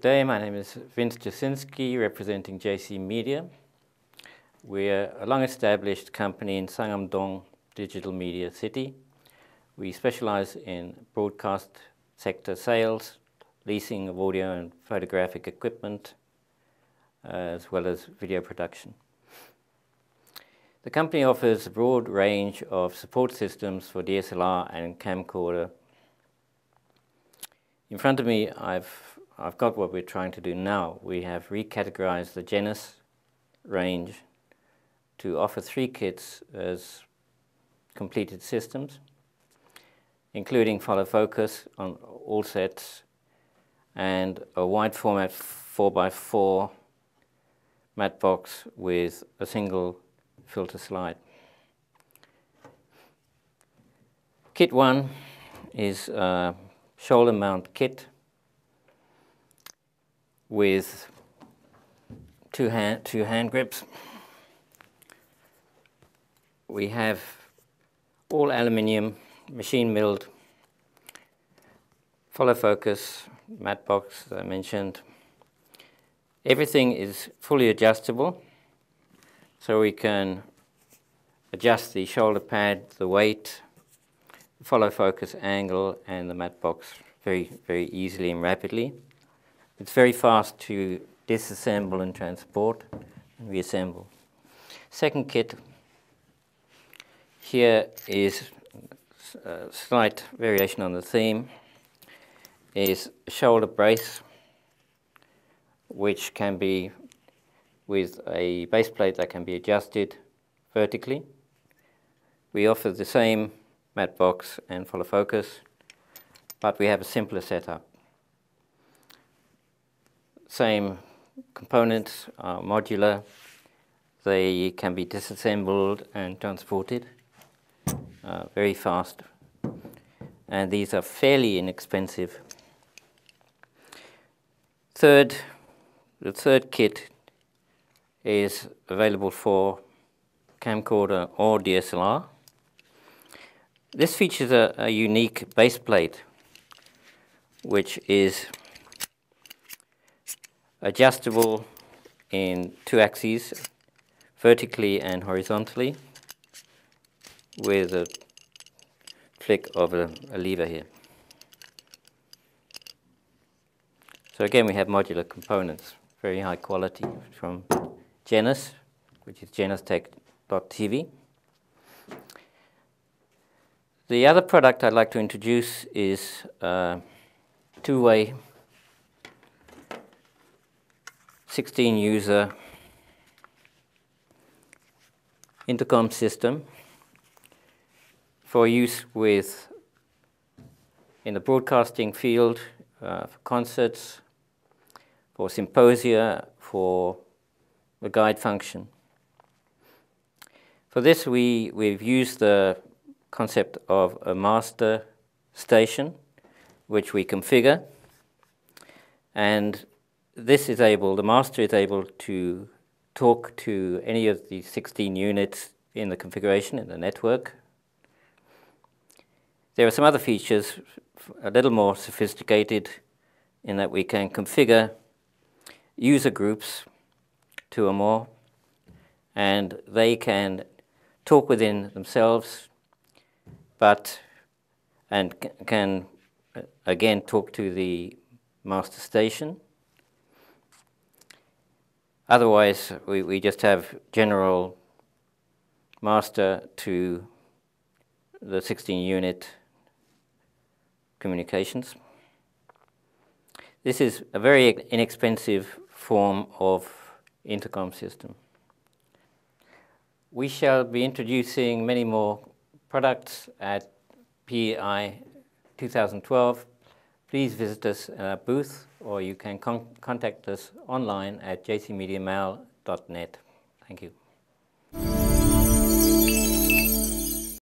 Good day, my name is Vince Jasinski, representing JC Media. We're a long-established company in Sangam-dong Digital Media City. We specialize in broadcast sector sales, leasing of audio and photographic equipment, as well as video production. The company offers a broad range of support systems for DSLR and camcorder. In front of me, I've got what we're trying to do now. We have recategorized the Genus range to offer 3 kits as completed systems, including follow focus on all sets and a wide format 4x4 matte box with a single filter slide. Kit 1 is a shoulder mount kit with two hand grips. We have all aluminium, machine milled, follow focus, matte box, as I mentioned. Everything is fully adjustable, so we can adjust the shoulder pad, the weight, the follow focus angle, and the matte box very, very easily and rapidly. It's very fast to disassemble and transport and reassemble. Second kit here is a slight variation on the theme, is a shoulder brace, which can be with a base plate that can be adjusted vertically. We offer the same matte box and follow focus, but we have a simpler setup. Same components are modular. They can be disassembled and transported very fast, and these are fairly inexpensive. The third kit is available for camcorder or DSLR. This features a unique base plate, which is adjustable in 2 axes, vertically and horizontally, with a flick of a lever here. So again, we have modular components, very high quality from Genus, which is genustech.tv. The other product I'd like to introduce is a 2-way 16-user intercom system for use in the broadcasting field, for concerts, for symposia, for the guide function. For this, we've used the concept of a master station, which we configure, and the master is able to talk to any of the 16 units in the configuration in the network. There are some other features, a little more sophisticated, in that we can configure user groups 2 or more, and they can talk within themselves, and can again talk to the master station. Otherwise, we just have general master to the 16-unit communications. This is a very inexpensive form of intercom system. We shall be introducing many more products at PEI 2012. Please visit us at our booth, or you can contact us online at jcmediamail.net. Thank you.